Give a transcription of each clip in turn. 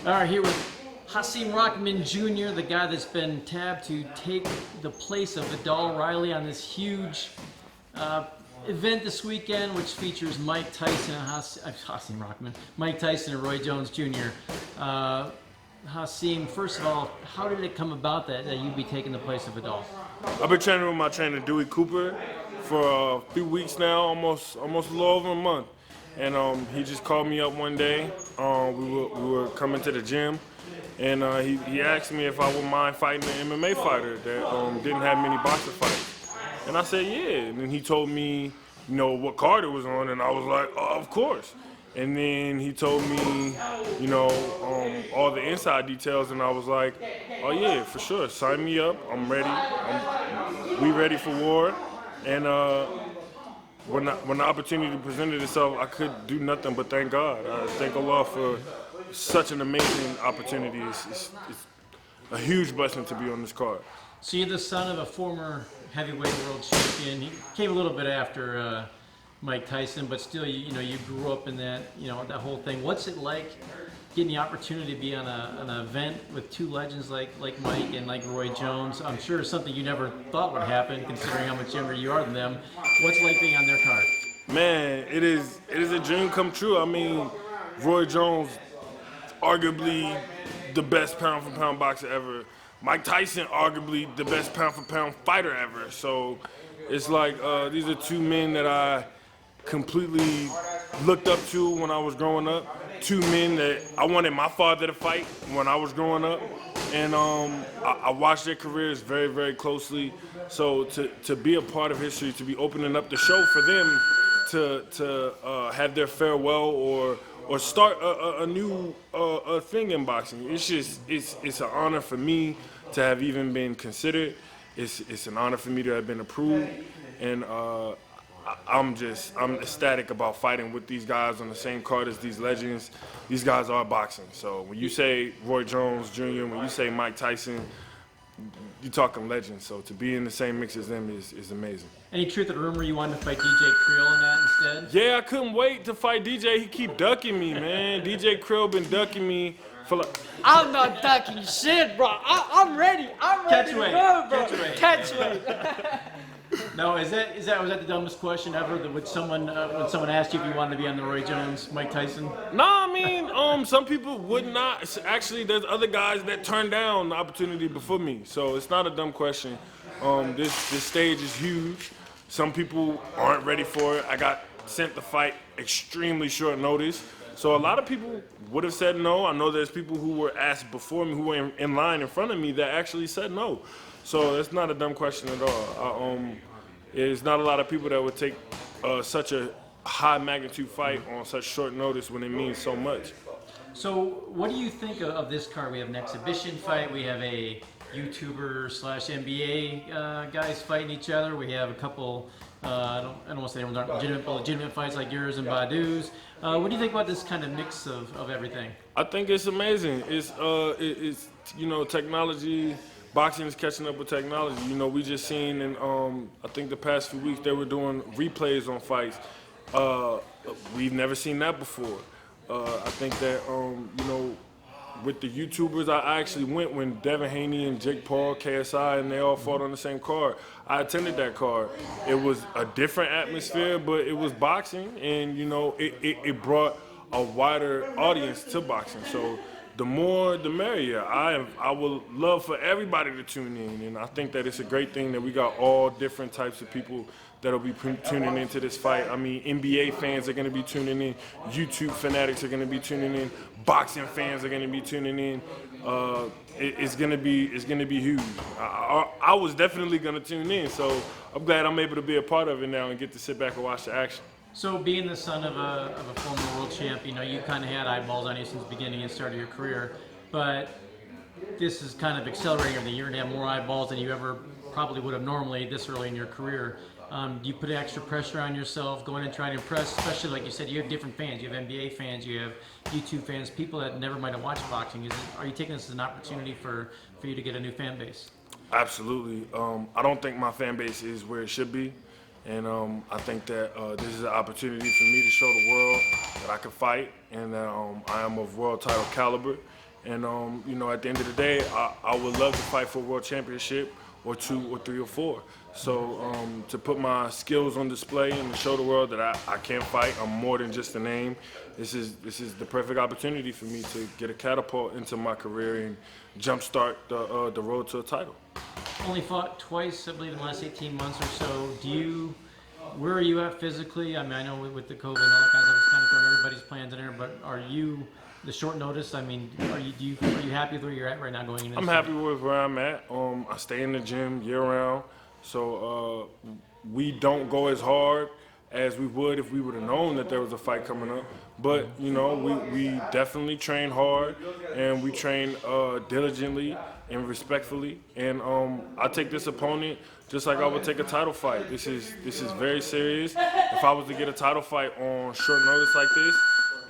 All right, here with Hasim Rahman Jr., the guy that's been tabbed to take the place of Vidal Riley on this huge event this weekend, which features Mike Tyson and Hasim Rahman, Mike Tyson and Roy Jones Jr. Hasim, first of all, how did it come about that you'd be taking the place of Vidal? I've been training with my trainer Dewey Cooper for a few weeks now, almost a little over a month. And he just called me up one day. We were coming to the gym, and he asked me if I would mind fighting an MMA fighter that didn't have many boxing fights. And I said, yeah. And then he told me, what card it was on, and I was like, oh, of course. And then he told me, all the inside details, and I was like, oh yeah, for sure, sign me up. I'm ready. We ready for war. And when the opportunity presented itself, I could do nothing but thank God. I thank Allah for such an amazing opportunity. It's a huge blessing to be on this card. So you're the son of a former heavyweight world champion. He came a little bit after Mike Tyson, but still, you grew up in that, that whole thing. What's it like getting the opportunity to be on an event with two legends like Mike and like Roy Jones? I'm sure it's something you never thought would happen, considering how much younger you are than them. What's it like being on their card? Man, it is a dream come true. I mean, Roy Jones, arguably the best pound-for-pound boxer ever. Mike Tyson, arguably the best pound-for-pound fighter ever. So it's like these are two men that I completely looked up to when I was growing up. Two men that I wanted my father to fight when I was growing up. And I watched their careers very, very closely. So to be a part of history, to be opening up the show for them to have their farewell or start a new thing in boxing, it's an honor for me to have even been considered. It's an honor for me to have been approved. And I'm ecstatic about fighting with these guys on the same card as these legends. These guys are boxing. So when you say Roy Jones Jr., when you say Mike Tyson, you're talking legends. So to be in the same mix as them is amazing. Any truth to the rumor you wanted to fight DJ Creel in that instead? Yeah, I couldn't wait to fight DJ. He keep ducking me, man. DJ Creel been ducking me for like... I'm not ducking shit, bro. I'm ready. I'm ready to go, bro. Catch weight. No, was that the dumbest question ever? When someone asked you if you wanted to be on the Roy Jones, Mike Tyson? No, I mean, some people would not. Actually, there's other guys that turned down the opportunity before me, so it's not a dumb question. This stage is huge. Some people aren't ready for it. I got sent to fight extremely short notice, so a lot of people would have said no. I know there's people who were asked before me, who were in line in front of me, that actually said no. So it's not a dumb question at all. There's not a lot of people that would take such a high magnitude fight on such short notice when it means so much. So what do you think of this card? We have an exhibition fight. We have a YouTuber/NBA guys fighting each other. We have a couple, I don't want to say everyone's aren't legitimate, but legitimate fights like yours and Badu's. What do you think about this kind of mix of everything? I think it's amazing. It's technology. Boxing is catching up with technology. We just seen in I think the past few weeks they were doing replays on fights. We've never seen that before. I think that with the YouTubers, I actually went when Devin Haney and Jake Paul, KSI, and they all fought on the same card. I attended that card. It was a different atmosphere, but it was boxing, and it brought a wider audience to boxing. So the more, the merrier. I would love for everybody to tune in, and I think that it's a great thing that we got all different types of people that'll be tuning into this fight. I mean, NBA fans are going to be tuning in. YouTube fanatics are going to be tuning in. Boxing fans are going to be tuning in. It's going to be huge. I was definitely going to tune in, so I'm glad I'm able to be a part of it now and get to sit back and watch the action. So being the son of a former world champ, you kind of had eyeballs on you since the beginning and start of your career, but this is kind of accelerating everything. You're going to have more eyeballs than you ever probably would have normally this early in your career. Do you put extra pressure on yourself going and trying to impress, especially like you said, you have different fans. You have NBA fans, you have YouTube fans, people that never might have watched boxing. Are you taking this as an opportunity for you to get a new fan base? Absolutely. I don't think my fan base is where it should be. And I think that this is an opportunity for me to show the world that I can fight and that I am of world title caliber. And you know, at the end of the day, I would love to fight for a world championship or 2 or 3 or 4. So to put my skills on display and to show the world that I can fight, I'm more than just a name. This is the perfect opportunity for me to get a catapult into my career and jumpstart the road to a title. Only fought twice, I believe, in the last 18 months or so. Where are you at physically? I mean, I know with the COVID and all that kind of stuff, it's kind of throwing everybody's plans in there, but are you, the short notice, I mean, are you happy with where you're at right now going into this? I'm happy with where I'm at. I stay in the gym year round, so we don't go as hard as we would if we would have known that there was a fight coming up. But, you know, we definitely train hard, and we train diligently and respectfully. And I take this opponent just like I would take a title fight. This is very serious. If I was to get a title fight on short notice like this,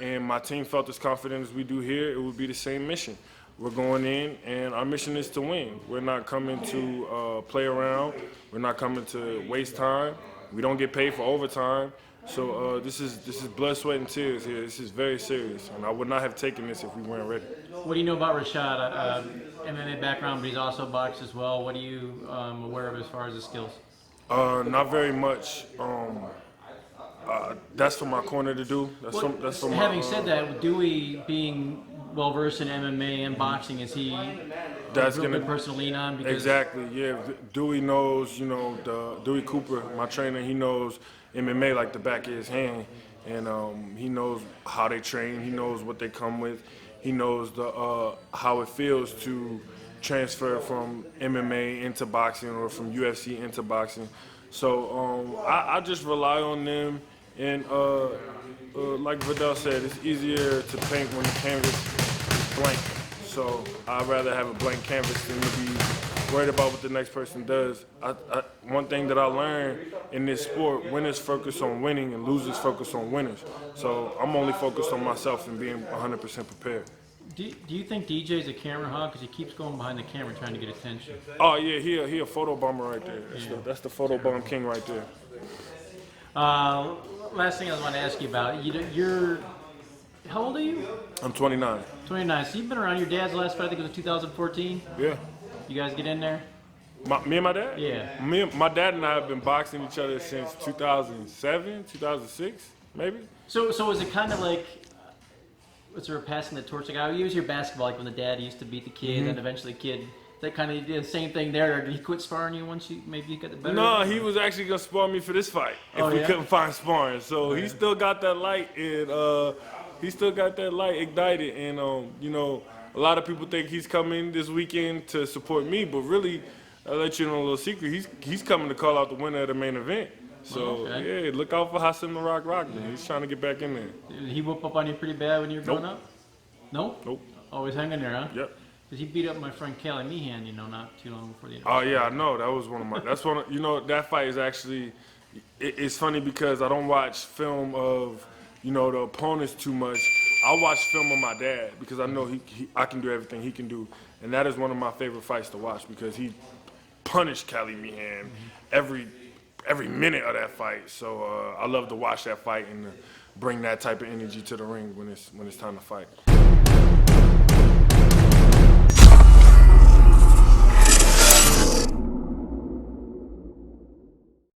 and my team felt as confident as we do here, it would be the same mission. We're going in, and our mission is to win. We're not coming to play around. We're not coming to waste time. We don't get paid for overtime. So this is blood, sweat, and tears here. This is very serious, and I would not have taken this if we weren't ready. What do you know about Rashad? MMA background, but he's also boxed as well. What are you aware of as far as his skills? Not very much. That's for my corner to do. That's for my. Having said that, Dewey being well versed in MMA and boxing, is he that's a real gonna good person to lean on? Because exactly. Yeah, Dewey knows. You know, Dewey Cooper, my trainer. He knows MMA like the back of his hand, and he knows how they train. He knows what they come with. He knows how it feels to transfer from MMA into boxing or from UFC into boxing. So I just rely on them. And like Vidal said, it's easier to paint when the canvas is blank. So I'd rather have a blank canvas than to be worried about what the next person does. One thing that I learned in this sport, winners focus on winning and losers focus on winners. So I'm only focused on myself and being 100% prepared. Do you think DJ's a camera hog? Because he keeps going behind the camera trying to get attention. Oh yeah, he a photo bomber right there. That's the photo bomb king right there. Last thing I want to ask you about, you're, how old are you? I'm 29. 29. So you've been around your dad's last fight, I think it was 2014? Yeah. You guys get in there? Me and my dad? Yeah. My dad and I have been boxing each other since 2007, 2006, maybe. So is it kind of like, was there a passing the torch? Like I use your basketball, like when the dad used to beat the kid, and eventually the kid, that kind of did the same thing there. Or did he quit sparring you once you got the better? No, he was actually gonna spar me for this fight if we couldn't find sparring. So he still got that light, and ignited. And you know, a lot of people think he's coming this weekend to support me, but really, I'll let you know a little secret. He's coming to call out the winner of the main event. So yeah, look out for Hassan the Rock man. He's trying to get back in there. Did he whoop up on you pretty bad when you were growing up? Nope. Nope. Always hanging there, huh? Yep. Because he beat up my friend Callie Meehan, you know, not too long before the end. Oh yeah, I know. That was one of my. That's one. You know, that fight is actually. It's funny because I don't watch film of, you know, the opponents too much. I watch film of my dad because I know I can do everything he can do, and that is one of my favorite fights to watch because he punished Callie Meehan every minute of that fight. So I love to watch that fight and bring that type of energy to the ring when it's time to fight.